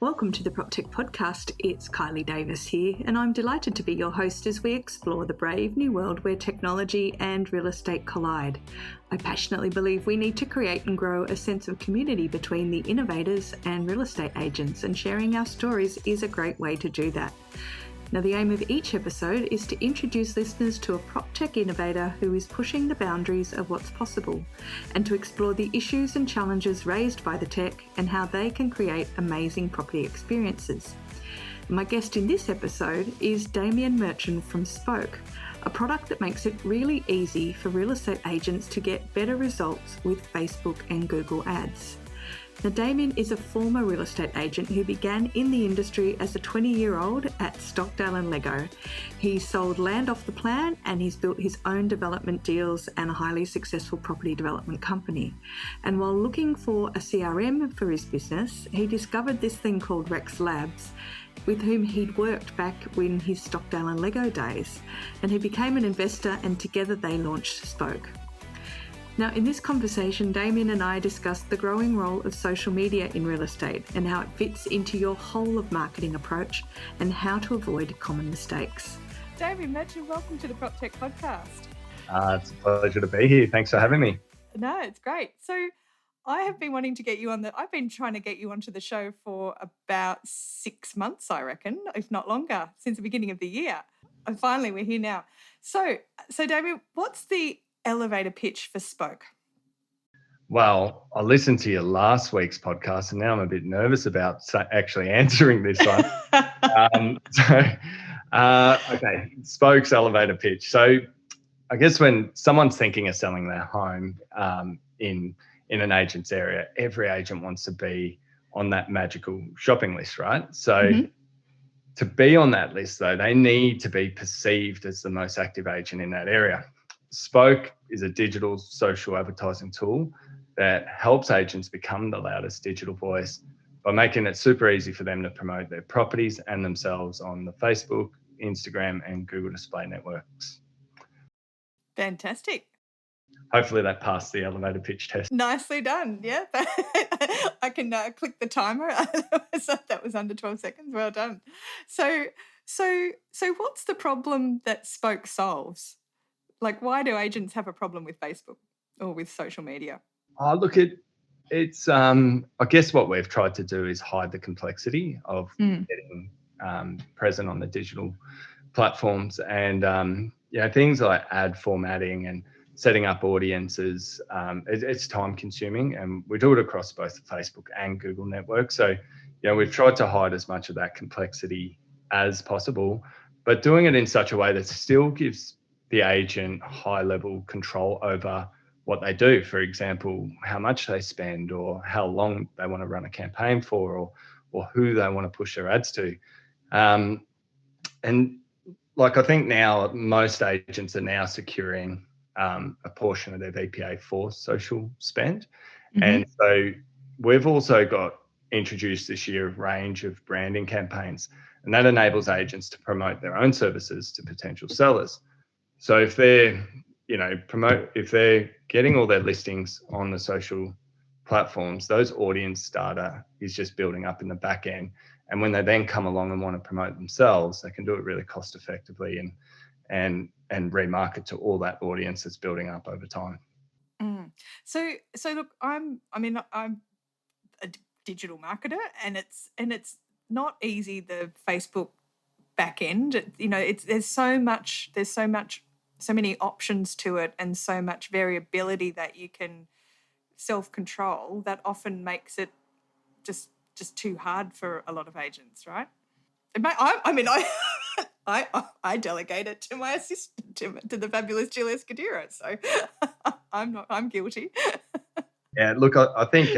Welcome to the PropTech Podcast. It's Kylie Davis here, and I'm delighted to be your host as we explore the brave new world where technology and real estate collide. I passionately believe we need to create and grow a sense of community between the innovators and real estate agents, and sharing our stories is a great way to do that. Now, the aim of each episode is to introduce listeners to a PropTech innovator who is pushing the boundaries of what's possible, and to explore the issues and challenges raised by the tech and how they can create amazing property experiences. My guest in this episode is Damian Merchant from Spoke, a product that makes it really easy for real estate agents to get better results with Facebook and Google ads. Now, Damian is a former real estate agent who began in the industry as a 20-year-old at Stockdale and Lego. He sold land off the plan and he's built his own development deals and a highly successful property development company. And while looking for a CRM for his business, he discovered this thing called Rex Labs, with whom he'd worked back in his Stockdale and Lego days. And he became an investor, and together they launched Spoke. Now, in this conversation, Damian and I discussed the growing role of social media in real estate and how it fits into your whole of marketing approach and how to avoid common mistakes. Damian Merchant, welcome to the PropTech Podcast. It's a pleasure to be here. Thanks for having me. No, it's great. So I have been wanting to get you on I've been trying to get you onto the show for about 6 months, I reckon, if not longer, since the beginning of the year. And finally, we're here now. So Damian, what's the elevator pitch for Spoke? Well, I listened to your last week's podcast and now I'm a bit nervous about actually answering this one. Okay, Spoke's elevator pitch. So I guess when someone's thinking of selling their home in an agent's area, every agent wants to be on that magical shopping list, right? So to be on that list, though, they need to be perceived as the most active agent in that area. Spoke is a digital social advertising tool that helps agents become the loudest digital voice by making it super easy for them to promote their properties and themselves on the Facebook, Instagram, and Google display networks. Fantastic. Hopefully that passed the elevator pitch test. Nicely done. Yeah. I can click the timer. That was under 12 seconds. Well done. So what's the problem that Spoke solves? Like, why do agents have a problem with Facebook or with social media? Look, it's I guess what we've tried to do is hide the complexity of getting present on the digital platforms, and things like ad formatting and setting up audiences. It's time consuming, and we do it across both the Facebook and Google networks. So, we've tried to hide as much of that complexity as possible, but doing it in such a way that still gives the agent high level control over what they do. For example, how much they spend, or how long they want to run a campaign for, or who they want to push their ads to. And like, I think now most agents are now securing a portion of their VPA for social spend. And so we've also got introduced this year a range of branding campaigns, and that enables agents to promote their own services to potential sellers. So if they're, if they're getting all their listings on the social platforms, those audience data is just building up in the back end. And when they then come along and want to promote themselves, they can do it really cost effectively and remarket to all that audience that's building up over time. So look, I'm a digital marketer, and it's not easy, the Facebook back end. There's so many options to it, and so much variability that you can self-control, that often makes it just too hard for a lot of agents, right? I delegate it to my assistant, to the fabulous Jill Escudero, so I'm guilty. Yeah, look, I think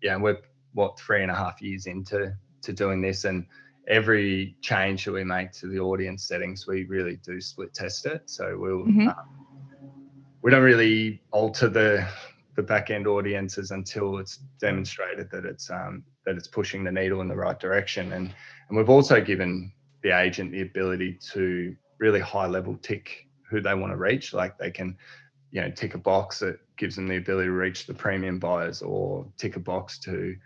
we're 3.5 years into doing this, and every change that we make to the audience settings, we really do split test it. So we don't really alter the back end audiences until it's demonstrated that it's pushing the needle in the right direction. And we've also given the agent the ability to really high level tick who they want to reach. Like, they can, tick a box that gives them the ability to reach the premium buyers, or tick a box to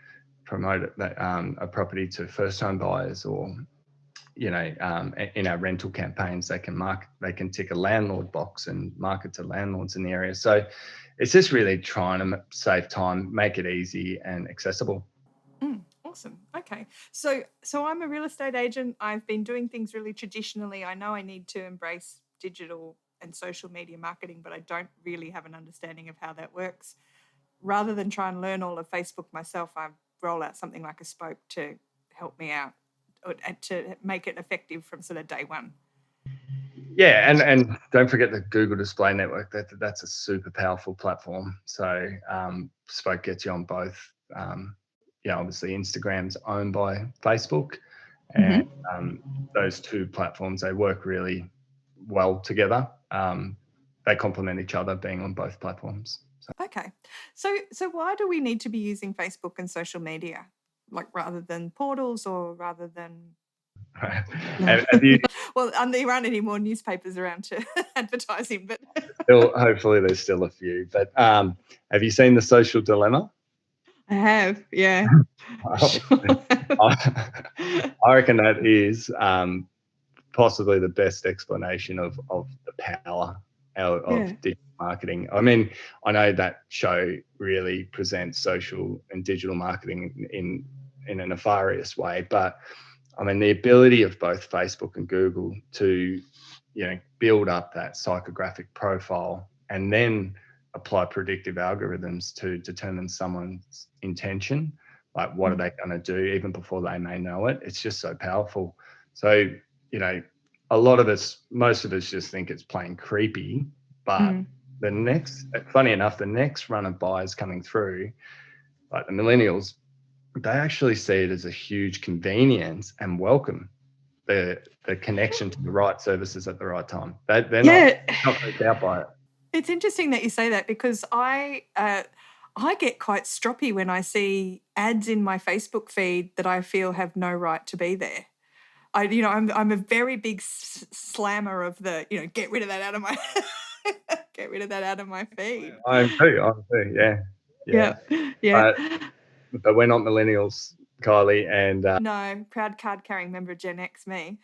promote a property to first home buyers, or in our rental campaigns, they can tick a landlord box and market to landlords in the area. So it's just really trying to save time, make it easy and accessible. Awesome. Okay. So I'm a real estate agent. I've been doing things really traditionally. I know I need to embrace digital and social media marketing, but I don't really have an understanding of how that works. Rather than try and learn all of Facebook myself, I roll out something like a Spoke to help me out, or to make it effective from sort of day one. Yeah, and don't forget the Google Display Network. That's a super powerful platform. So Spoke gets you on both. Obviously Instagram's owned by Facebook, and those two platforms, they work really well together. They complement each other, being on both platforms. Okay, so why do we need to be using Facebook and social media, like rather than portals, or rather than? Well, there aren't any more newspapers around to advertising, but hopefully there's still a few. But have you seen The Social Dilemma? I have, yeah. I reckon that is possibly the best explanation of the power of digital marketing. I mean, I know that show really presents social and digital marketing in a nefarious way, but I mean, the ability of both Facebook and Google to, build up that psychographic profile and then apply predictive algorithms to determine someone's intention, like what are they going to do even before they may know it. It's just so powerful. So, most of us just think it's plain creepy, but funny enough, the next run of buyers coming through, like the millennials, they actually see it as a huge convenience and welcome the connection to the right services at the right time. They're not freaked out by it. It's interesting that you say that, because I get quite stroppy when I see ads in my Facebook feed that I feel have no right to be there. I'm a very big slammer of the, get rid of that out of my get rid of that out of my feed. I'm too, yeah. But we're not millennials, Kylie, and no, proud card-carrying member of Gen X, me.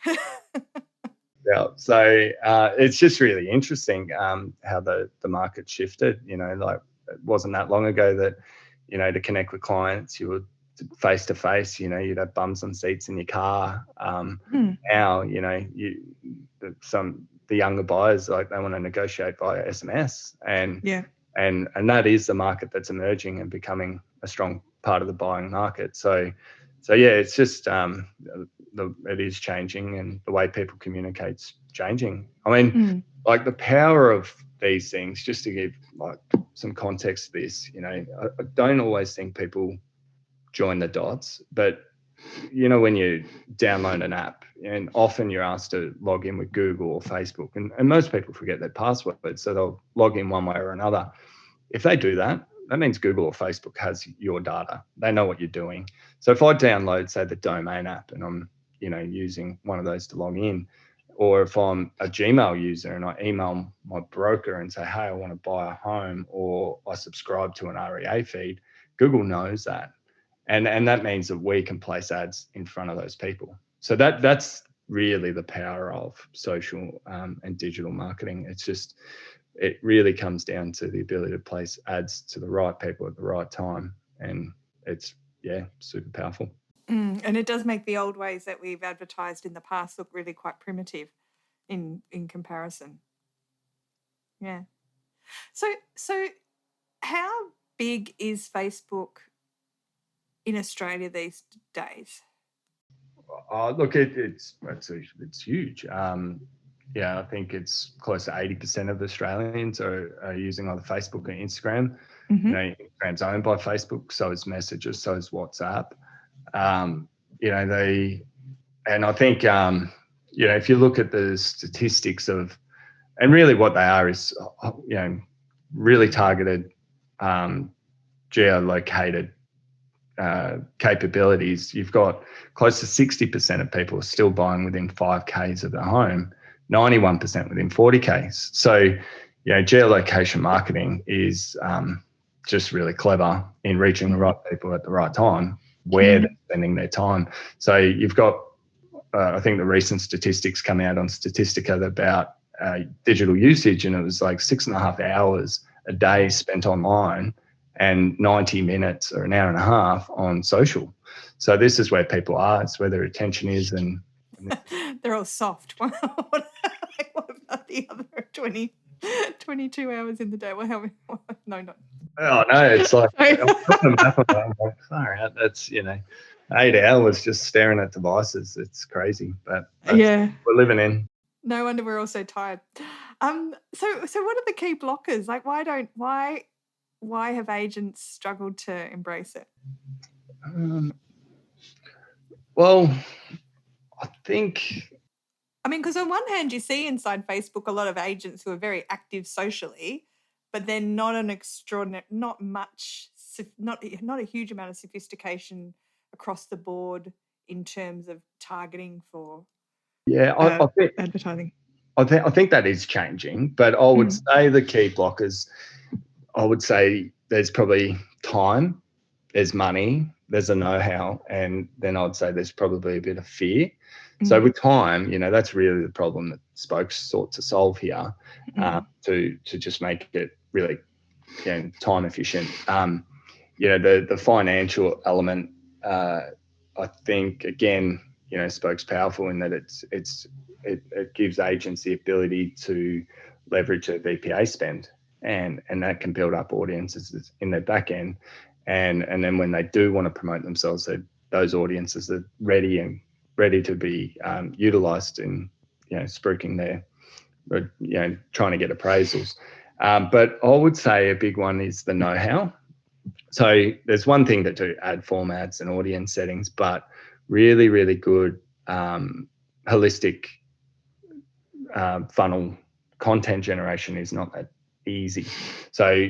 Yeah, so it's just really interesting how the market shifted. Like it wasn't that long ago that, to connect with clients, you would face to face. You'd have bums on seats in your car. Now, the younger buyers, like, they want to negotiate via SMS, and that is the market that's emerging and becoming a strong part of the buying market. So yeah, it's just it is changing, and the way people communicate's changing. I mean, like the power of these things, just to give like some context to this, I don't always think people join the dots, but when you download an app, and often you're asked to log in with Google or Facebook, and most people forget their password, so they'll log in one way or another. If they do that, that means Google or Facebook has your data. They know what you're doing. So if I download, say, the Domain app, and I'm, using one of those to log in, or if I'm a Gmail user and I email my broker and say, hey, I want to buy a home, or I subscribe to an REA feed, Google knows that. And that means that we can place ads in front of those people. So that's really the power of social and digital marketing. It really comes down to the ability to place ads to the right people at the right time. And it's, super powerful. And it does make the old ways that we've advertised in the past look really quite primitive in comparison. Yeah. So how big is Facebook in Australia these days? Look, it's huge. I think it's close to 80% of Australians are using either Facebook or Instagram. Instagram's owned by Facebook, so is Messages, so is WhatsApp. And I think, if you look at the statistics of, and really what they are is, really targeted, geolocated capabilities. You've got close to 60% of people are still buying within 5Ks of their home, 91% within 40Ks. So, geolocation marketing is just really clever in reaching the right people at the right time. where they're spending their time. So you've got, I think the recent statistics come out on Statistica about digital usage, and it was like 6.5 hours a day spent online and 90 minutes or an hour and a half on social. So this is where people are. It's where their attention is. And they're all soft. What about the other 22 hours in the day? Well, no, not. Oh, no, it's like, I'm like, sorry, that's, 8 hours just staring at devices. It's crazy, but we're living in. No wonder we're all so tired. So what are the key blockers? Like, why have agents struggled to embrace it? Well, I think, because on one hand, you see inside Facebook a lot of agents who are very active socially, but then not an extraordinary, not a huge amount of sophistication across the board in terms of targeting for I think advertising. I think that is changing, but I would say the key blockers, I would say there's probably time, there's money, there's a know-how, and then I'd say there's probably a bit of fear. So with time, that's really the problem that Spokes sought to solve here, to just make it really, time efficient. The financial element, I think, again, Spokes powerful in that it gives agents the ability to leverage their VPA spend, and that can build up audiences in their back end, and then when they do want to promote themselves, those audiences are ready to be utilized in spruiking their, trying to get appraisals. But I would say a big one is the know-how. So there's one thing to do ad formats and audience settings, but really, really good holistic funnel content generation is not that easy. So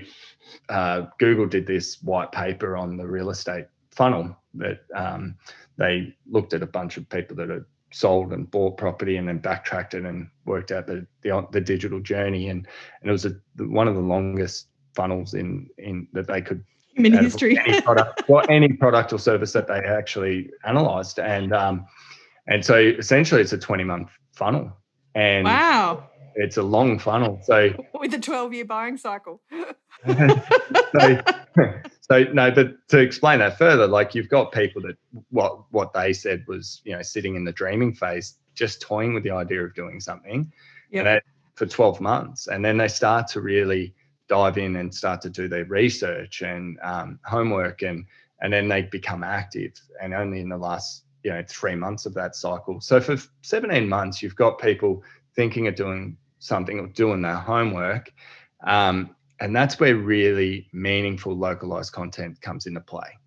Google did this white paper on the real estate funnel that they looked at a bunch of people that had sold and bought property and then backtracked it and worked out the digital journey, and it was one of the longest funnels in that they could in history. any product or service that they actually analysed, and so essentially it's a 20-month funnel, and wow, it's a long funnel. So with a 12-year buying cycle. So no, but to explain that further, like you've got people that what they said was, sitting in the dreaming phase, just toying with the idea of doing something, and for 12 months, and then they start to really dive in and start to do their research and homework, and then they become active, and only in the last 3 months of that cycle. So for 17 months, you've got people thinking of doing something or doing their homework. And that's where really meaningful localized content comes into play.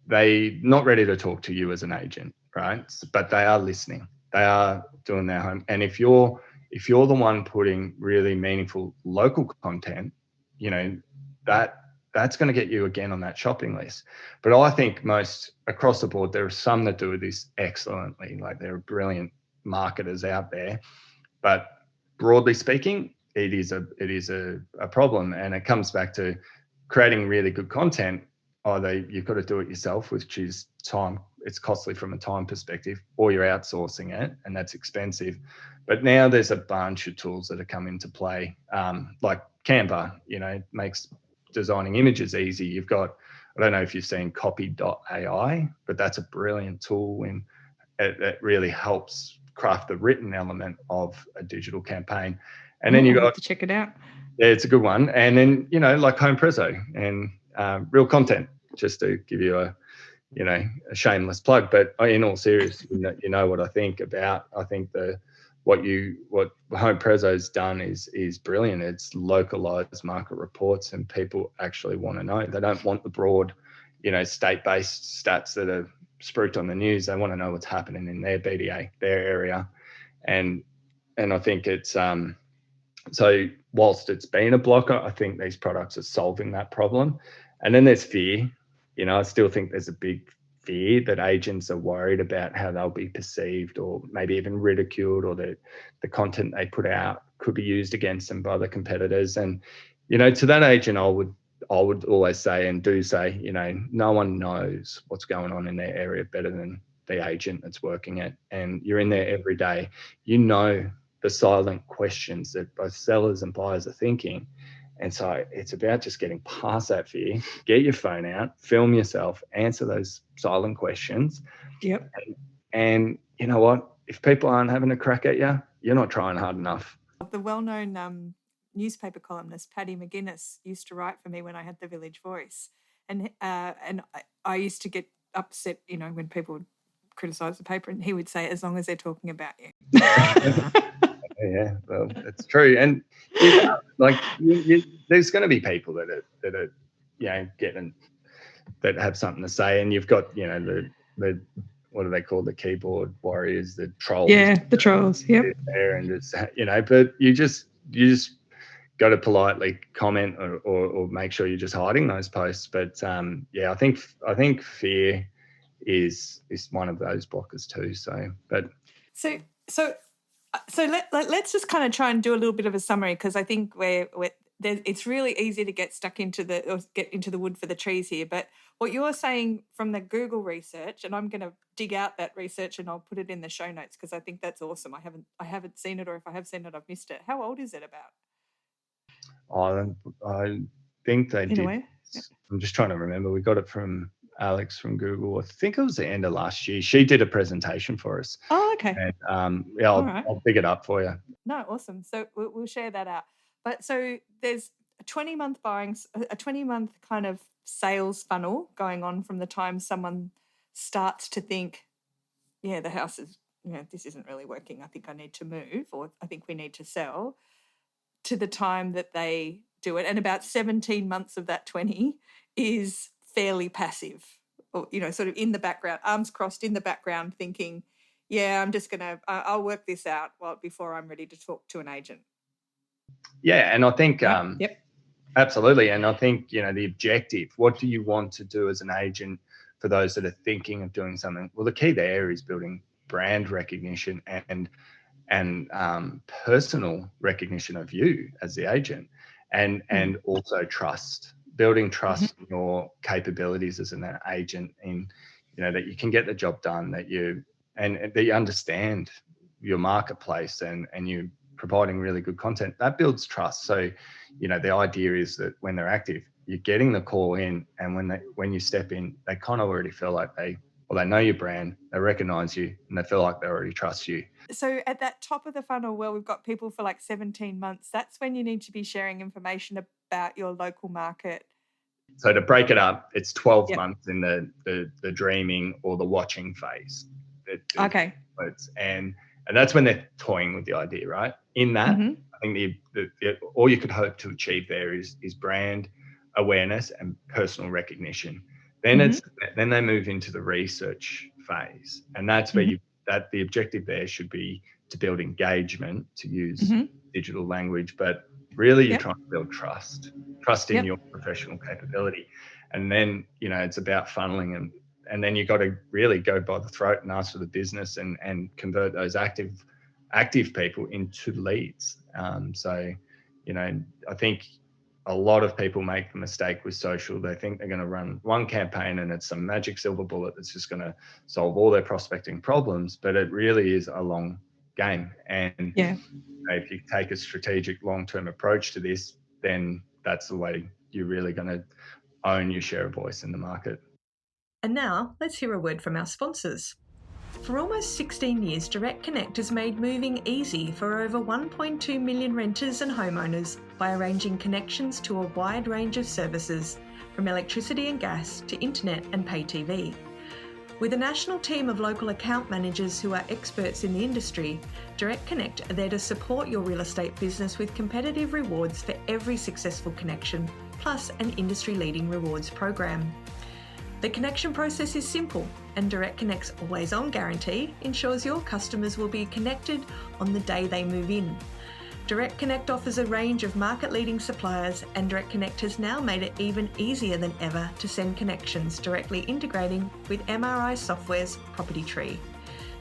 They're not ready to talk to you as an agent, right? But they are listening. They are doing their home. And if you're the one putting really meaningful local content, that's going to get you again on that shopping list. But I think most across the board, there are some that do this excellently. Like, there are brilliant marketers out there, but broadly speaking, it is a problem, and it comes back to creating really good content. Either you've got to do it yourself, which is time, it's costly from a time perspective, or you're outsourcing it, and that's expensive. But now there's a bunch of tools that have come into play, like Canva, makes designing images easy. You've got, I don't know if you've seen copy.ai, but that's a brilliant tool, and it really helps craft the written element of a digital campaign. And then you got to check it out. Yeah, it's a good one. And then, like Home Prezzo and Real Content, just to give you a shameless plug. But in all seriousness, you know what I think about. I think what Home Prezzo's done is brilliant. It's localized market reports, and people actually want to know. They don't want the broad, state-based stats that are spruiked on the news. They want to know what's happening in their BDA, their area, and I think it's so whilst it's been a blocker, I think these products are solving that problem. And then there's fear. I still think there's a big fear that agents are worried about how they'll be perceived, or maybe even ridiculed, or that the content they put out could be used against them by the competitors. And, to that agent, I I would always say and do say, no one knows what's going on in their area better than the agent that's working it. And you're in there every day. The silent questions that both sellers and buyers are thinking. And so it's about just getting past that fear, get your phone out, film yourself, answer those silent questions. Yep. And you know what? If people aren't having a crack at you, you're not trying hard enough. The well-known newspaper columnist Paddy McGuinness used to write for me when I had the Village Voice, and I used to get upset, when people would criticise the paper, and he would say, "As long as they're talking about you." Yeah, well, it's true, and there's going to be people that are getting that have something to say, and you've got the what do they call the keyboard warriors, the trolls? Yeah, the trolls. Yep. There and it's but you just got to politely comment or make sure you're just hiding those posts. But I think fear is one of those blockers too. So let's just kind of try and do a little bit of a summary, because I think it's really easy to get stuck into the wood for the trees here. But what you're saying from the Google research, and I'm going to dig out that research and I'll put it in the show notes because I think that's awesome. I haven't seen it, or if I have seen it, I've missed it. How old is it about? I think they did. Yep. I'm just trying to remember. We got it from Alex from Google. I think it was the end of last year. She did a presentation for us. Oh, okay. And I'll dig it up for you. No, awesome. So we'll share that out. But so there's a 20-month a 20-month kind of sales funnel going on from the time someone starts to think, yeah, the house is, this isn't really working. I think I need to move, or I think we need to sell, to the time that they do it. And about 17 months of that 20 is fairly passive, or, sort of in the background, arms crossed in the background, thinking, yeah, I'm just going to, I'll work this out before I'm ready to talk to an agent. Yeah. And I think, Yep. Absolutely. And I think, the objective, what do you want to do as an agent for those that are thinking of doing something? Well, the key there is building brand recognition and personal recognition of you as the agent, and also building trust in your capabilities as an agent, in that you can get the job done, that you understand your marketplace, and you providing really good content. That builds trust. So the idea is that when they're active, you're getting the call in, and when you step in, they kind of already feel like they know your brand, they recognize you, and they feel like they already trust you. So at that top of the funnel where we've got people for like 17 months, that's when you need to be sharing information about your local market. So to break it up, it's 12 months in the dreaming or the watching phase. Okay. And that's when they're toying with the idea, right? In that, I think all you could hope to achieve there is brand awareness and personal recognition. Then then they move into the research phase, and that's where the objective there should be to build engagement, to use digital language, but really you're trying to build trust in your professional capability. And then it's about funneling, and then you've got to really go by the throat and ask for the business and convert those active people into leads. So I think a lot of people make the mistake with social. They think they're going to run one campaign and it's some magic silver bullet that's just going to solve all their prospecting problems, but it really is a long game. And if you take a strategic long-term approach to this, then that's the way you're really going to own your share of voice in the market. And now let's hear a word from our sponsors. For almost 16 years, Direct Connect has made moving easy for over 1.2 million renters and homeowners by arranging connections to a wide range of services, from electricity and gas to internet and pay TV. With a national team of local account managers who are experts in the industry, Direct Connect are there to support your real estate business with competitive rewards for every successful connection, plus an industry-leading rewards program. The connection process is simple, and Direct Connect's always-on guarantee ensures your customers will be connected on the day they move in. Direct Connect offers a range of market-leading suppliers, and Direct Connect has now made it even easier than ever to send connections, directly integrating with MRI Software's Property Tree.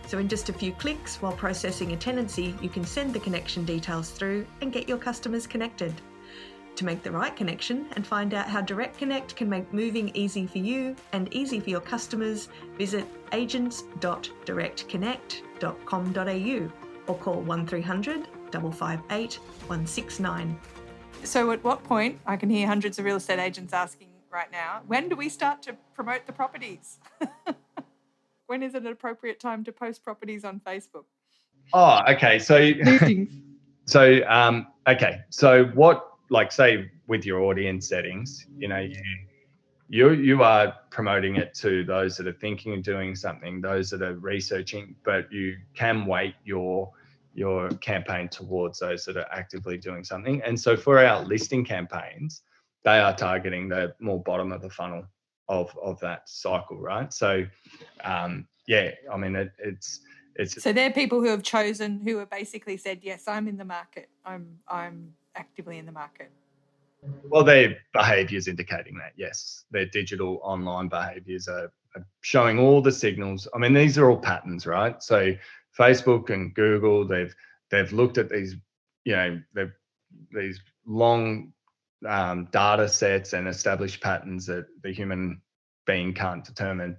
So in just a few clicks, while processing a tenancy, you can send the connection details through and get your customers connected. To make the right connection and find out how Direct Connect can make moving easy for you and easy for your customers, visit agents.directconnect.com.au or call 1300 558 169. So at what point, I can hear hundreds of real estate agents asking right now, when do we start to promote the properties? When is it an appropriate time to post properties on Facebook? Oh, okay. So, So what, like, say with your audience settings, you are promoting it to those that are thinking of doing something, those that are researching, but you can weight your campaign towards those that are actively doing something. And so for our listing campaigns, they are targeting the more bottom of the funnel of that cycle, right? So it's so they're people who have basically said, yes, I'm in the market. I'm actively in the market. Well, their behaviours indicating that, yes. Their digital online behaviours are showing all the signals. I mean, these are all patterns, right? So Facebook and Google, they've looked at these, these long data sets and established patterns that the human being can't determine,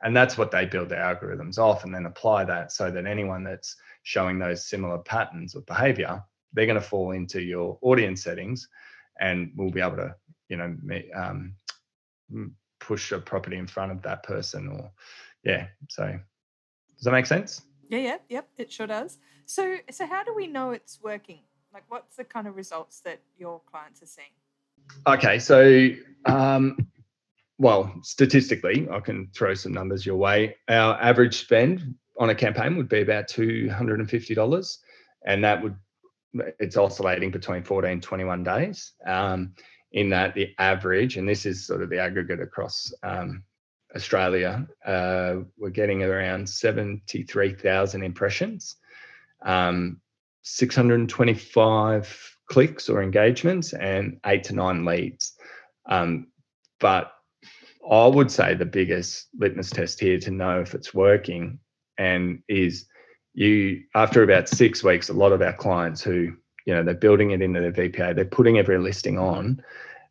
and that's what they build their algorithms off, and then apply that so that anyone that's showing those similar patterns of behaviour, they're going to fall into your audience settings, and we'll be able to, push a property in front of that person. So does that make sense? Yep, it sure does. So how do we know it's working? Like, what's the kind of results that your clients are seeing? Okay, so well, statistically, I can throw some numbers your way. Our average spend on a campaign would be about $250, and it's oscillating between 14 and 21 days. In that, the average, and this is sort of the aggregate across Australia, we're getting around 73,000 impressions, 625 clicks or engagements, and 8 to 9 leads. But I would say the biggest litmus test here to know if it's working is after about 6 weeks, a lot of our clients who, they're building it into their VPA, they're putting every listing on,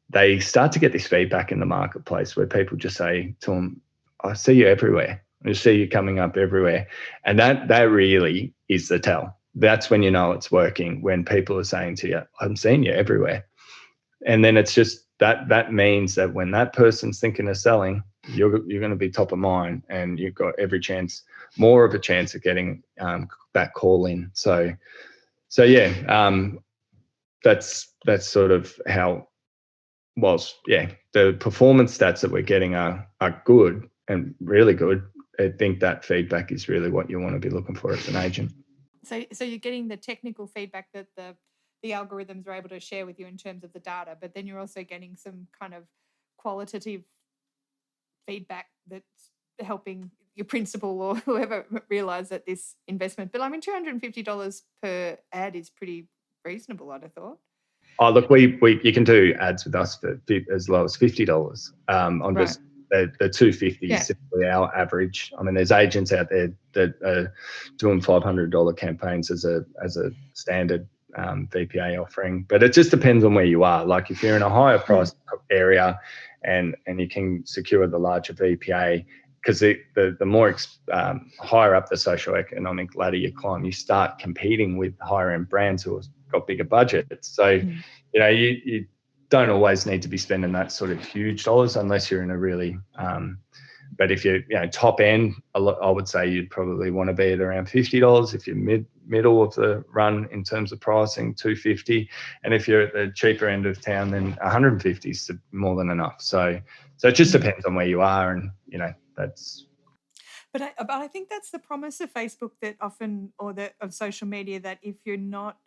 they start to get this feedback in the marketplace where people just say to them, I see you everywhere. I see you coming up everywhere. And that really is the tell. That's when you know it's working, when people are saying to you, I'm seeing you everywhere. And then it's just that means that when that person's thinking of selling, you're going to be top of mind, and you've got more of a chance of getting that call in. So that's sort of how. The performance stats that we're getting are good and really good. I think that feedback is really what you want to be looking for as an agent. So you're getting the technical feedback that the algorithms are able to share with you in terms of the data, but then you're also getting some kind of qualitative feedback that's helping your principal or whoever realize that this investment. But I mean, $250 per ad is pretty reasonable, I'd have thought. Oh, look, you can do ads with us for as low as $50. Just the $250 is simply our average. I mean, there's agents out there that are doing $500 campaigns as a standard VPA offering, but it just depends on where you are. Like, if you're in a higher price area and you can secure the larger VPA, because the more higher up the socioeconomic ladder you climb, you start competing with higher end brands who have got bigger budgets. So, you don't always need to be spending that sort of huge dollars unless you're in a really, but if you're top end, I would say you'd probably want to be at around $50. If you're middle of the run in terms of pricing, $250, and if you're at the cheaper end of town, then $150 is more than enough. So it just depends on where you are, and that's. But I think that's the promise of Facebook of social media, that if you're not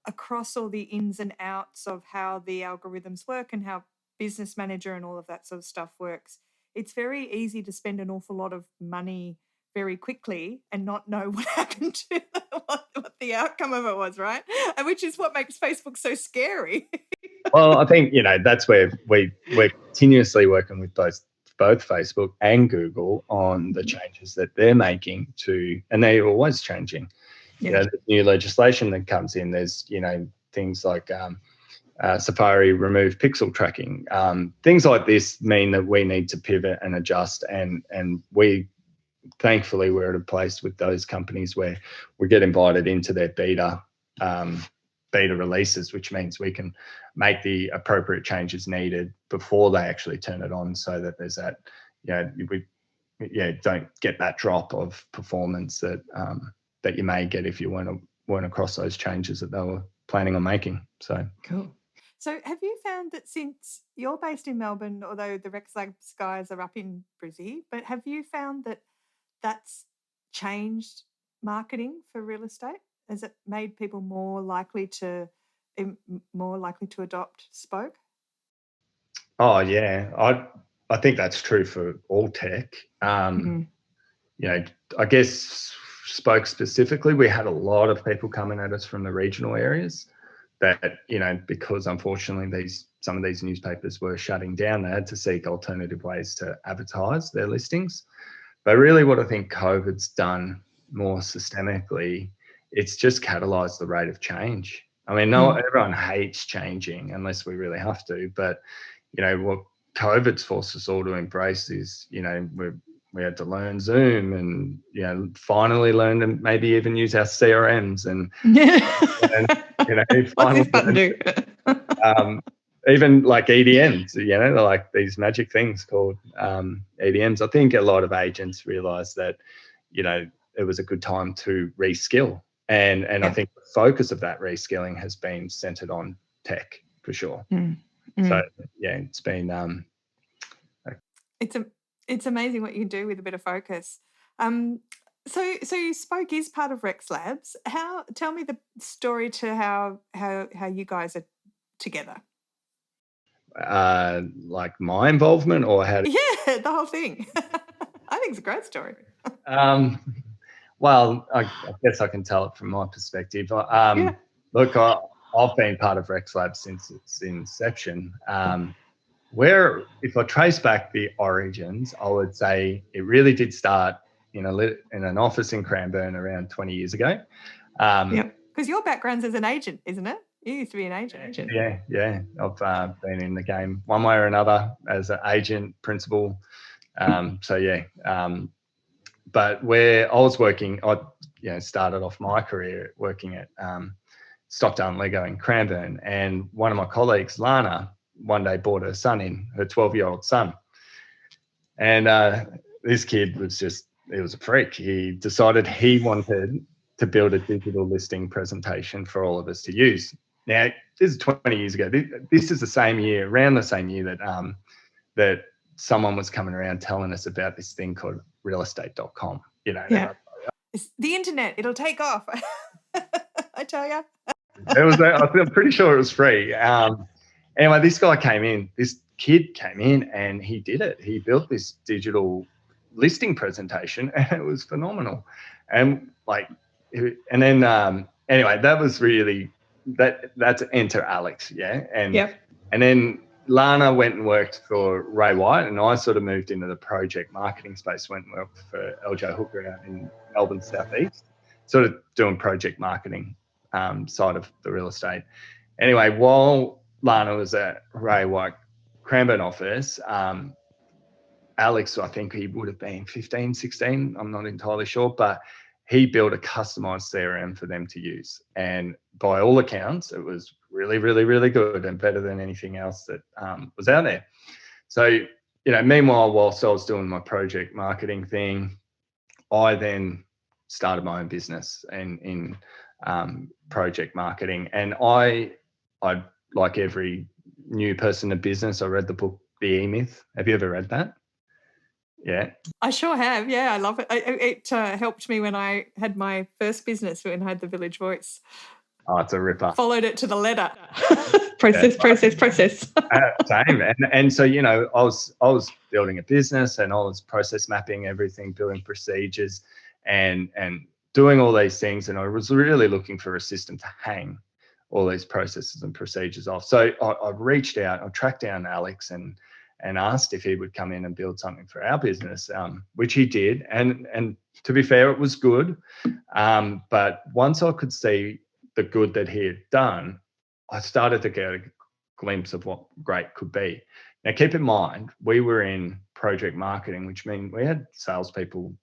across all the ins and outs of how the algorithms work and how Business Manager and all of that sort of stuff works, it's very easy to spend an awful lot of money very quickly and not know what happened to what the outcome of it was, right? And which is what makes Facebook so scary. Well, I think that's where we're continuously working with both Facebook and Google on the changes that they're making and they're always changing. There's new legislation that comes in. There's things like Safari remove pixel tracking. Things like this mean that we need to pivot and adjust, and we thankfully we're at a place with those companies where we get invited into their beta releases, which means we can make the appropriate changes needed before they actually turn it on, so that there's that, we don't get that drop of performance that that you may get if you weren't across those changes that they were planning on making. So cool. So have you found that, since you're based in Melbourne, although the Rex Labs guys are up in Brizzy, but have you found that that's changed marketing for real estate? Has it made people more likely to adopt Spoke? Oh yeah, I think that's true for all tech. I guess Spoke specifically, we had a lot of people coming at us from the regional areas that, because unfortunately some of these newspapers were shutting down, they had to seek alternative ways to advertise their listings. But really what I think COVID's done more systemically, it's just catalysed the rate of change. I mean, everyone hates changing unless we really have to, but what COVID's forced us all to embrace is, we had to learn Zoom and, finally learn to maybe even use our CRMs and what's this button do? Even like EDMs, they're like these magic things called EDMs. I think a lot of agents realised that, it was a good time to reskill. And I think the focus of that reskilling has been centred on tech for sure. So it's been it's amazing what you can do with a bit of focus. So Spoke is part of Rex Labs. Tell me the story to how you guys are together. Like my involvement, or how? Yeah, the whole thing. I think it's a great story. Well, I guess I can tell it from my perspective. Look, I've been part of Rex Labs since its inception. Where, if I trace back the origins, I would say it really did start in an office in Cranbourne around 20 years ago. Because your background's as an agent, isn't it? You used to be an agent. Yeah. I've been in the game one way or another as an agent, principal. But where I was working, I started off my career working at Stockdale and Lego in Cranbourne, and one of my colleagues, Lana, one day brought her son in, her 12-year-old son. And this kid he was a freak. He decided he wanted to build a digital listing presentation for all of us to use. Now, this is 20 years ago. This is around the same year that that someone was coming around telling us about this thing called realestate.com. It's the internet. It'll take off. I tell you. I'm pretty sure it was free. Anyway, this kid came in and he did it. He built this digital listing presentation and it was phenomenal. And anyway, that was really, that's enter Alex. Yeah. And then Lana went and worked for Ray White, and I sort of moved into the project marketing space, went and worked for LJ Hooker out in Melbourne Southeast, sort of doing project marketing side of the real estate. Anyway, while Lana was at Ray White Cranbourne office, Alex, I think he would have been 15, 16, I'm not entirely sure, but he built a customized CRM for them to use. And by all accounts, it was really, really, really good and better than anything else that was out there. So, meanwhile, whilst I was doing my project marketing thing, I then started my own business in project marketing. And I, like every new person in business, I read the book, The E-Myth. Have you ever read that? Yeah. I sure have. Yeah, I love it. It helped me when I had my first business, when I had the Village Voice. Oh, it's a ripper. Followed it to the letter. Process. Same. And so, I was building a business and I was process mapping everything, building procedures and doing all these things. And I was really looking for a system to hang all these processes and procedures off. So I reached out, I tracked down Alex and asked if he would come in and build something for our business, which he did. And to be fair, it was good. But once I could see the good that he had done, I started to glimpse of what great could be. Now, keep in mind, we were in project marketing, which means we had salespeople,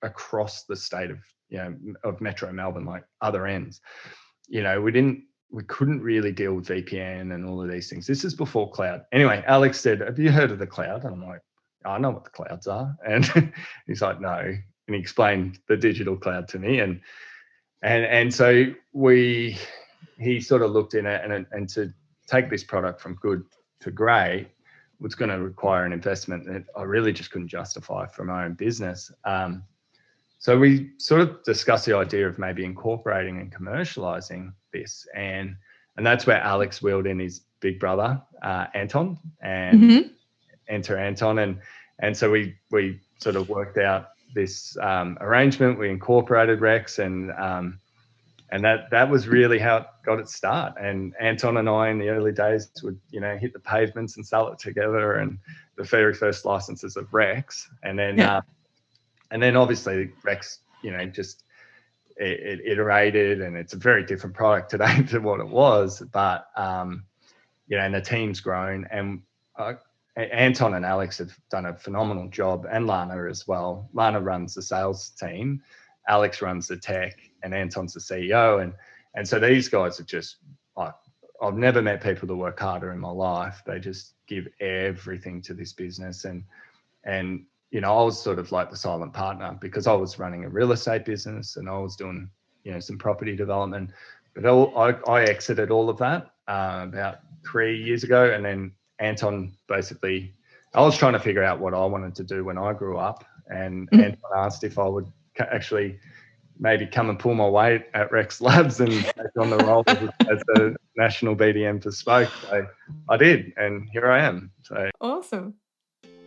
across the state of Metro Melbourne, like other ends. We couldn't really deal with VPN and all of these things. This is before cloud. Anyway, Alex said, "Have you heard of the cloud?" And I'm like, "I know what the clouds are." And he's like, "No." And he explained the digital cloud to me. And so he sort of looked in it, and to take this product from good to great was going to require an investment that I really just couldn't justify for my own business. So we sort of discussed the idea of maybe incorporating and commercializing this, and that's where Alex wheeled in his big brother, Anton, and enter Anton, and so we sort of worked out this arrangement. We incorporated Rex, and that was really how it got its start. And Anton and I, in the early days, would hit the pavements and sell it together, and the very first licenses of Rex, and then obviously Rex, just it iterated, and it's a very different product today to what it was. But and the team's grown, and Anton and Alex have done a phenomenal job, and Lana as well. Lana runs the sales team, Alex runs the tech, and Anton's the CEO. And so these guys are just like, I've never met people that work harder in my life. They just give everything to this business, and I was sort of like the silent partner, because I was running a real estate business and I was doing, some property development. But I exited all of that about 3 years ago. And then Anton, basically, I was trying to figure out what I wanted to do when I grew up. And Anton asked if I would actually maybe come and pull my weight at Rex Labs and take on the role as the national BDM for Spoke. So I did, and here I am. So awesome.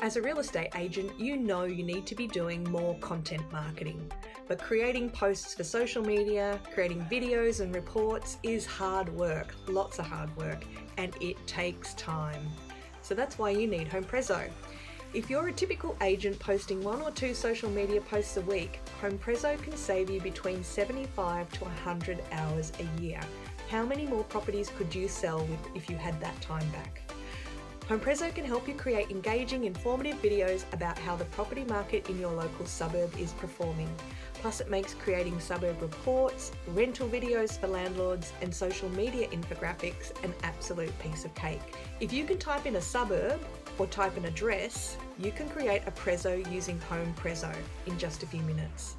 As a real estate agent, you need to be doing more content marketing. But creating posts for social media, creating videos and reports is hard work, lots of hard work, and it takes time. So that's why you need HomePrezo. If you're a typical agent posting 1 or 2 social media posts a week, HomePrezo can save you between 75 to 100 hours a year. How many more properties could you sell if you had that time back? HomePrezo can help you create engaging, informative videos about how the property market in your local suburb is performing. Plus, it makes creating suburb reports, rental videos for landlords, and social media infographics an absolute piece of cake. If you can type in a suburb or type an address, you can create a Prezo using HomePrezo in just a few minutes.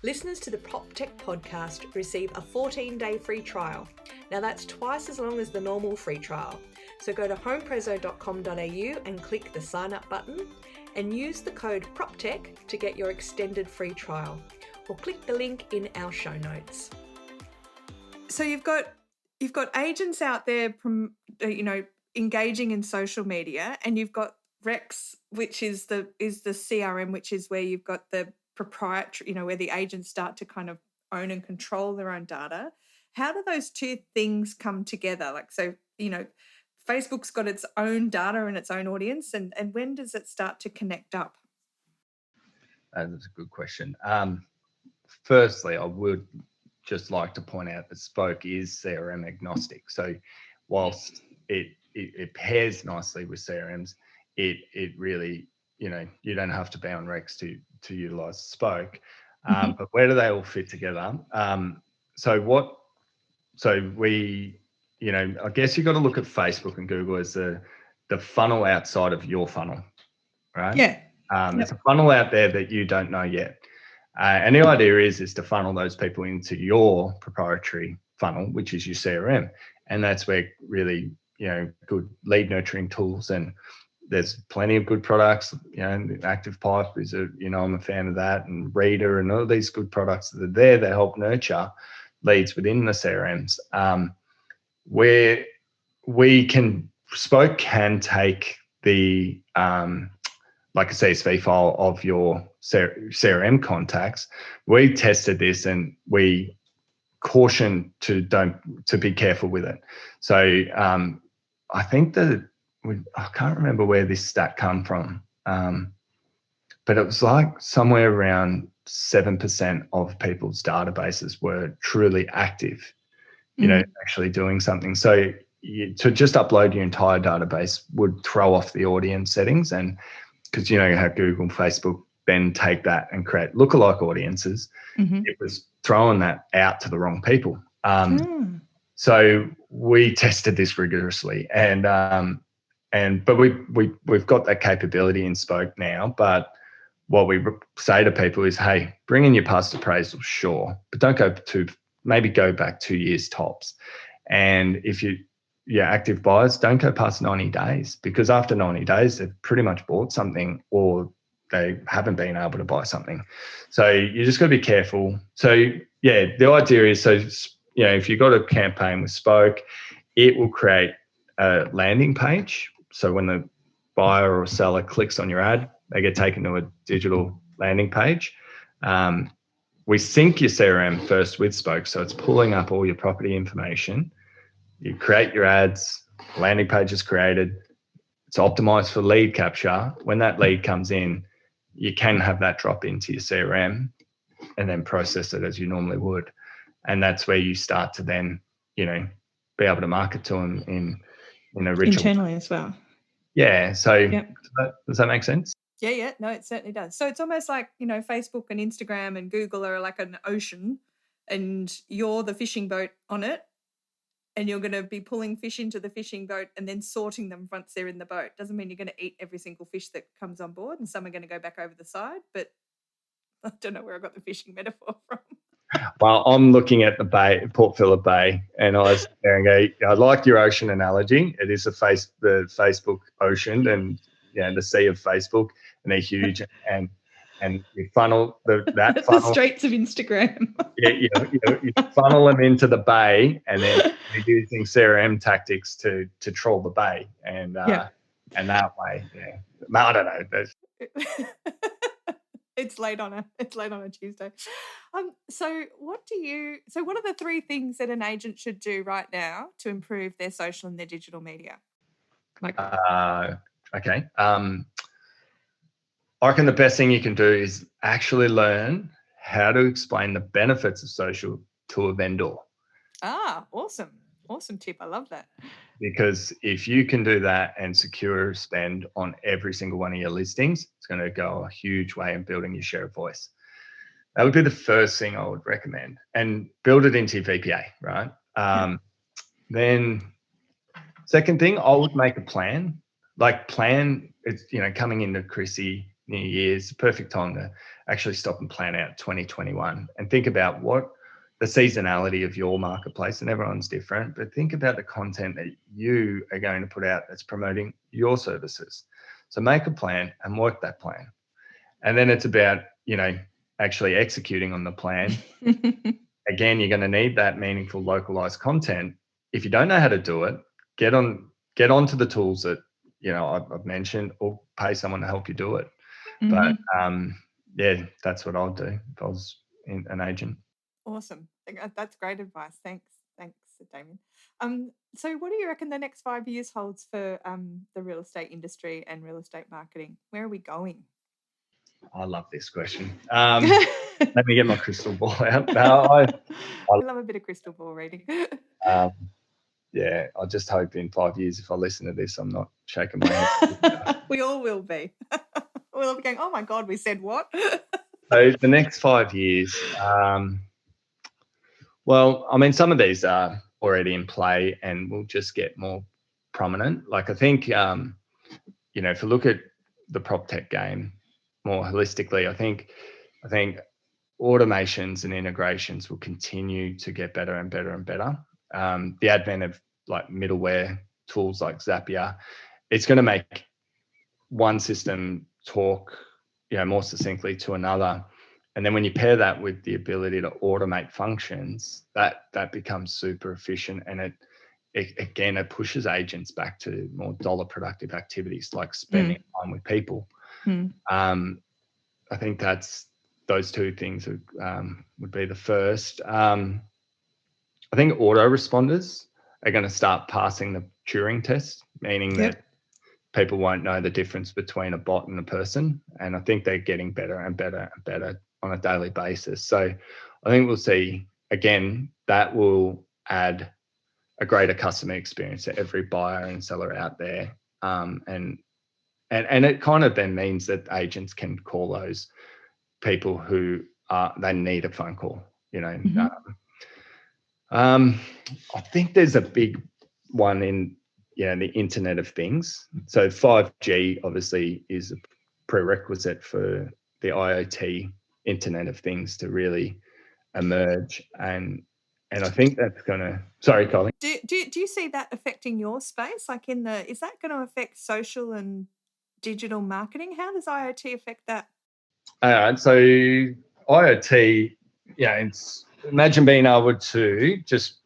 Listeners to the PropTech podcast receive a 14-day free trial. Now that's twice as long as the normal free trial. So go to homeprezo.com.au and click the sign up button and use the code PropTech to get your extended free trial, or click the link in our show notes. So you've got agents out there engaging in social media, and you've got Rex, which is the CRM, which is where you've got the proprietary, where the agents start to kind of own and control their own data. How do those two things come together? Facebook's got its own data and its own audience, and when does it start to connect up? That's a good question. Firstly, I would just like to point out that Spoke is CRM agnostic. So whilst it pairs nicely with CRMs, it really, you don't have to be on Rex to utilize Spoke. But where do they all fit together? So we, I guess you've got to look at Facebook and Google as the funnel outside of your funnel, right? Yeah. There's a funnel out there that you don't know yet. And the idea is to funnel those people into your proprietary funnel, which is your CRM. And that's where really, good lead nurturing tools, and there's plenty of good products, ActivePipe is I'm a fan of that, and Reader and all these good products that are there that help nurture leads within the CRMs. Where Spoke can take the like a CSV file of your CRM contacts. We tested this and we caution to be careful with it. So I think that I can't remember where this stat come from, but it was like somewhere around 7% of people's databases were truly active, actually doing something. So to just upload your entire database would throw off the audience settings, and because you know how Google, Facebook then take that and create lookalike audiences, it was throwing that out to the wrong people. So we tested this rigorously, but we've got that capability in Spoke now. But what we say to people is, hey, bring in your past appraisal, sure, but don't maybe go back 2 years tops. And if you're active buyers, don't go past 90 days, because after 90 days, they've pretty much bought something or they haven't been able to buy something. So you just got to be careful. So yeah, the idea is, so you know, if you've got a campaign with Spoke, it will create a landing page. So when the buyer or seller clicks on your ad, they get taken to a digital landing page. We sync your CRM first with Spoke, so it's pulling up all your property information. You create your ads, landing page is created. It's optimized for lead capture. When that lead comes in, you can have that drop into your CRM and then process it as you normally would. And that's where you start to then, you know, be able to market to them in a richer internally as well. Yeah. So does that make sense? Yeah. No, it certainly does. So it's almost like, you know, Facebook and Instagram and Google are like an ocean, and you're the fishing boat on it, and you're going to be pulling fish into the fishing boat and then sorting them once they're in the boat. Doesn't mean you're going to eat every single fish that comes on board, and some are going to go back over the side, but I don't know where I got the fishing metaphor from. Well, I'm looking at the bay, Port Phillip Bay, and I was there and go, I like your ocean analogy. It is the Facebook ocean, and the sea of Facebook, and they're huge, and you funnel that funnel. The straits of Instagram. You funnel them into the bay, and then you're using CRM tactics to trawl the bay, and that way, I don't know. It's late on a Tuesday. So what are the three things that an agent should do right now to improve their social and their digital media? Okay. I reckon the best thing you can do is actually learn how to explain the benefits of social to a vendor. Awesome tip. I love that. Because if you can do that and secure spend on every single one of your listings, it's going to go a huge way in building your share of voice. That would be the first thing I would recommend, and build it into your VPA, right? Then second thing, I would make a plan. It's, coming into Chrissy New Year's, perfect time to actually stop and plan out 2021 and think about what the seasonality of your marketplace, and everyone's different, but think about the content that you are going to put out that's promoting your services. So make a plan and work that plan. And then it's about, actually executing on the plan. Again, you're going to need that meaningful localized content. If you don't know how to do it, get onto the tools that, I've mentioned, or pay someone to help you do it. But that's what I'll do if I was an agent. Awesome. That's great advice. Thanks, Damian. So what do you reckon the next 5 years holds for the real estate industry and real estate marketing? Where are we going? I love this question. Let me get my crystal ball out. No, I love a bit of crystal ball reading. I just hope in 5 years, if I listen to this, I'm not shaking my head. We all will be. We'll be going, oh my God, we said what? So the next 5 years, some of these are already in play and will just get more prominent. Like I think, if you look at the prop tech game more holistically, I think automations and integrations will continue to get better and better and better. The advent of like middleware tools like Zapier, it's going to make one system talk, more succinctly to another. And then when you pair that with the ability to automate functions, that becomes super efficient. And it pushes agents back to more dollar productive activities like spending time with people. I think those two things would be the first. I think autoresponders are going to start passing the Turing test, meaning that people won't know the difference between a bot and a person. And I think they're getting better and better and better on a daily basis. So I think we'll see, again, that will add a greater customer experience to every buyer and seller out there. And it kind of then means that agents can call those people who they need a phone call, you know. I think there's a big one in the Internet of Things. So 5G obviously is a prerequisite for the IoT Internet of Things to really emerge, and I think that's gonna. Sorry, Colin. Do you see that affecting your space? Like is that going to affect social and digital marketing? How does IoT affect that? So IoT, it's imagine being able to just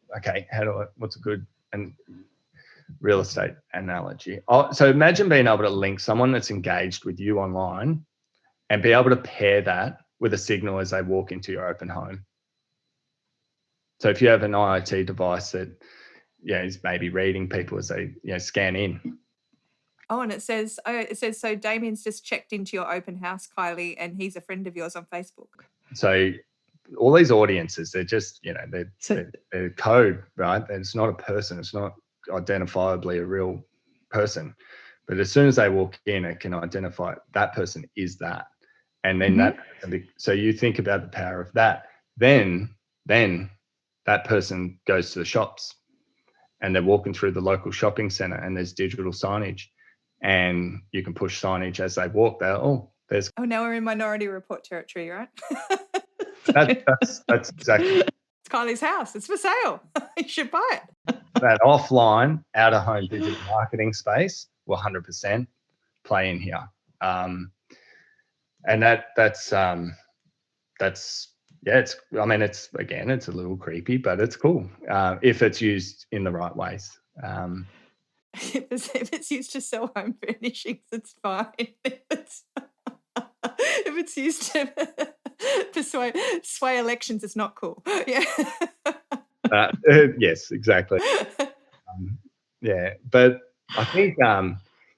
what's a good and real estate analogy? So imagine being able to link someone that's engaged with you online and be able to pair that with a signal as they walk into your open home. So if you have an IoT device that is maybe reading people as they scan in. Oh, and it says so Damian's just checked into your open house, Kylie, and he's a friend of yours on Facebook. So all these audiences, they're just they're code, right? It's not a person. It's not identifiably a real person. But as soon as they walk in, it can identify that person is that. And then so you think about the power of that. Then that person goes to the shops and they're walking through the local shopping center and there's digital signage and you can push signage as they walk there. There's. Oh, now we're in Minority Report territory, right? That's exactly. It's Kylie's house. It's for sale. You should buy it. That offline, out-of-home digital marketing space will 100% play in here, and that's it's. I mean, it's a little creepy, but it's cool if it's used in the right ways. If it's used to sell home furnishings, it's fine. If it's used to sway elections, it's not cool. Yeah. Yes, exactly. But I think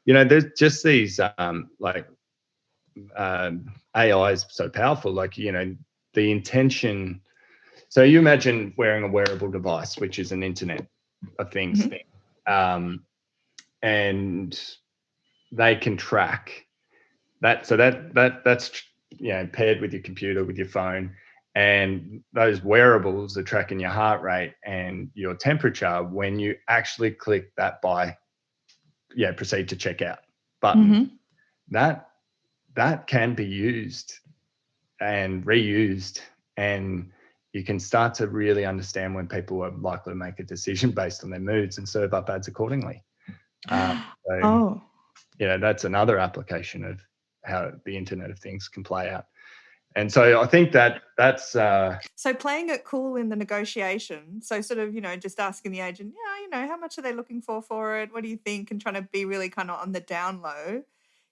there's just these AI is so powerful. Like the intention. So you imagine wearing a wearable device, which is an Internet of Things thing, and they can track that. So that's paired with your computer, with your phone, and those wearables are tracking your heart rate and your temperature when you actually click that proceed to checkout button. That can be used and reused, and you can start to really understand when people are likely to make a decision based on their moods and serve up ads accordingly. That's another application of how the Internet of Things can play out. And so I think that's so playing it cool in the negotiation. So sort of, just asking the agent, how much are they looking for it? What do you think? And trying to be really kind of on the down low.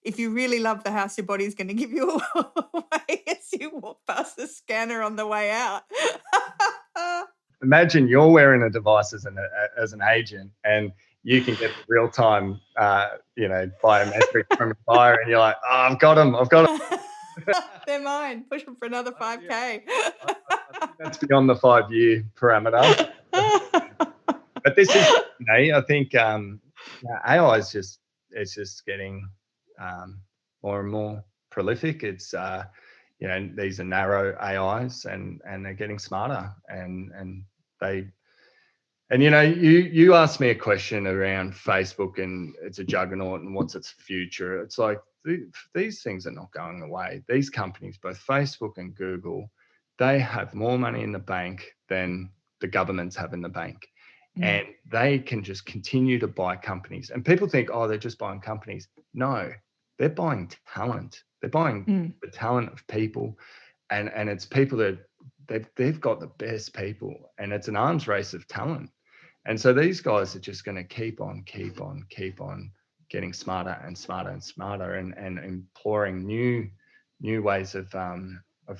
If you really love the house, your body's going to give you away as you walk past the scanner on the way out. Imagine you're wearing a device as an agent, and you can get real-time, biometric from a buyer, and you're like, oh, I've got them. They're mine. Push them for another 5K. I think that's beyond the 5-year parameter. But this is, I think AI is just getting more and more prolific. It's these are narrow AIs and they're getting smarter and you asked me a question around Facebook and it's a juggernaut and what's its future. It's like these things are not going away. These companies, both Facebook and Google, they have more money in the bank than the governments have in the bank. And they can just continue to buy companies. And people think, they're just buying companies. No, they're buying talent. They're buying the talent of people. And it's people that they've got the best people. And it's an arms race of talent. And so these guys are just going to keep on getting smarter and smarter and smarter and employing new ways of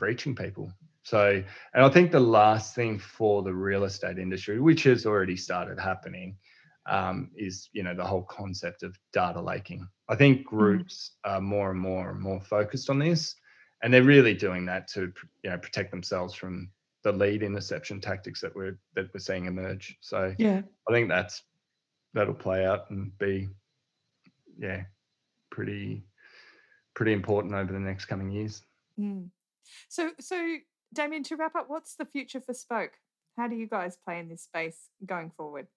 reaching people. So, and I think the last thing for the real estate industry, which has already started happening, is the whole concept of data laking. I think groups are more and more focused on this, and they're really doing that to protect themselves from the lead interception tactics that we're seeing emerge. So yeah, I think that'll play out and be pretty important over the next coming years. So Damian, to wrap up, what's the future for Spoke? How do you guys play in this space going forward?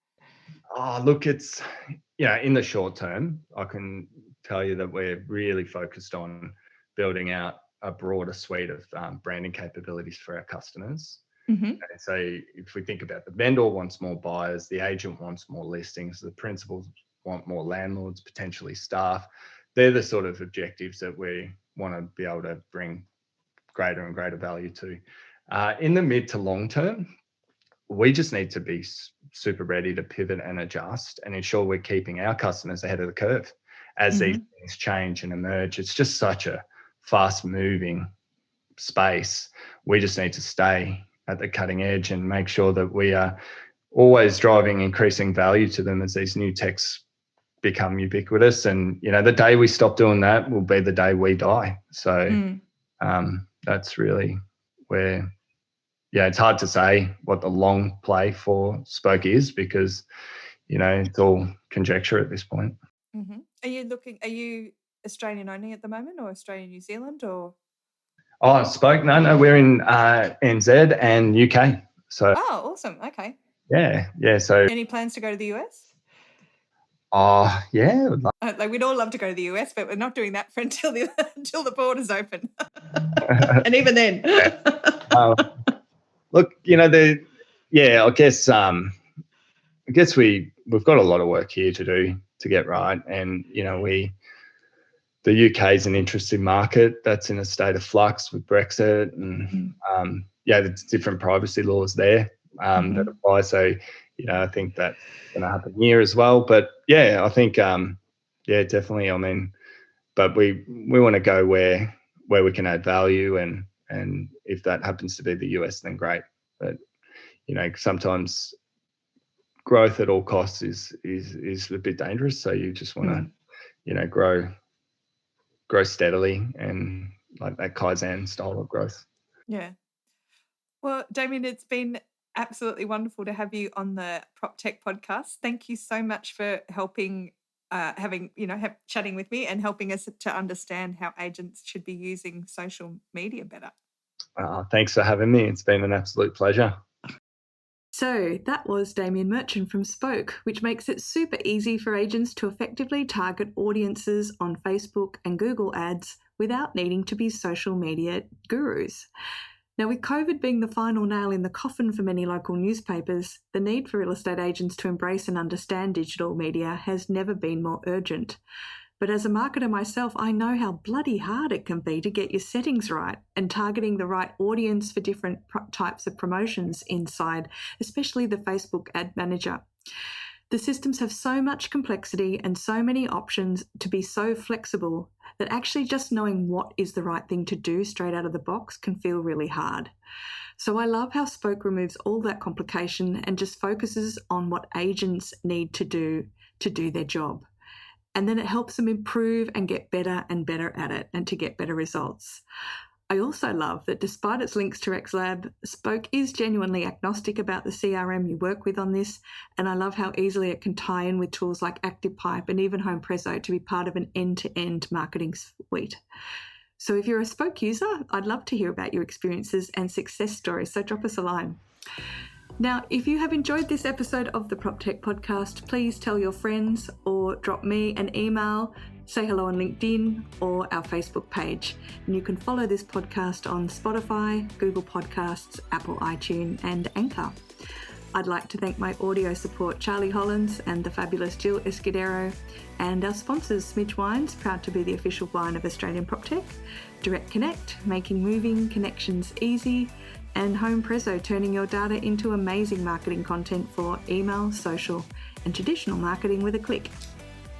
Oh, look, it's, in the short term, I can tell you that we're really focused on building out a broader suite of branding capabilities for our customers. And so if we think about the vendor wants more buyers, the agent wants more listings, the principals want more landlords, potentially staff. They're the sort of objectives that we want to be able to bring greater and greater value to. In the mid to long term, we just need to be super ready to pivot and adjust and ensure we're keeping our customers ahead of the curve as these things change and emerge. It's just such a fast moving space. We just need to stay at the cutting edge and make sure that we are always driving increasing value to them as these new techs become ubiquitous. And, the day we stop doing that will be the day we die. So that's really where, it's hard to say what the long play for Spoke is because, it's all conjecture at this point. Are you Australian only at the moment, or Australia, New Zealand, or? Oh, Spoke? No, we're in NZ and UK. So. Oh, awesome. Okay. Yeah. So. Any plans to go to the US? Oh, yeah. We'd all love to go to the US, but we're not doing that for until the borders open. And even then. Look, I guess we've got a lot of work here to do to get right. And, the UK is an interesting market that's in a state of flux with Brexit and, there's different privacy laws there that apply. So, I think that's going to happen here as well. But, I think, definitely. I mean, but we want to go where we can add value and if that happens to be the US, then great. But, sometimes growth at all costs is a bit dangerous. So you just want to, grow steadily and like that Kaizen style of growth. Yeah. Well, Damian, it's been absolutely wonderful to have you on the PropTech podcast. Thank you so much for helping chatting with me and helping us to understand how agents should be using social media better. Thanks for having me. It's been an absolute pleasure. So that was Damian Merchant from Spoke, which makes it super easy for agents to effectively target audiences on Facebook and Google ads without needing to be social media gurus. Now, with COVID being the final nail in the coffin for many local newspapers, the need for real estate agents to embrace and understand digital media has never been more urgent. But as a marketer myself, I know how bloody hard it can be to get your settings right and targeting the right audience for different types of promotions inside, especially the Facebook ad manager. The systems have so much complexity and so many options to be so flexible that actually just knowing what is the right thing to do straight out of the box can feel really hard. So I love how Spoke removes all that complication and just focuses on what agents need to do their job. And then it helps them improve and get better and better at it and to get better results. I also love that despite its links to XLab, Spoke is genuinely agnostic about the CRM you work with on this, and I love how easily it can tie in with tools like ActivePipe and even HomePresso to be part of an end-to-end marketing suite. So if you're a Spoke user, I'd love to hear about your experiences and success stories, so drop us a line. Now, if you have enjoyed this episode of the PropTech podcast, please tell your friends or drop me an email, say hello on LinkedIn or our Facebook page. And you can follow this podcast on Spotify, Google Podcasts, Apple iTunes and Anchor. I'd like to thank my audio support Charlie Hollins and the fabulous Jill Escudero, and our sponsors Smidge Wines, proud to be the official wine of Australian PropTech, Direct Connect, making moving connections easy, and HomePresso, turning your data into amazing marketing content for email, social, and traditional marketing with a click.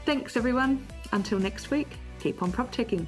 Thanks everyone. Until next week, keep on PropTeching.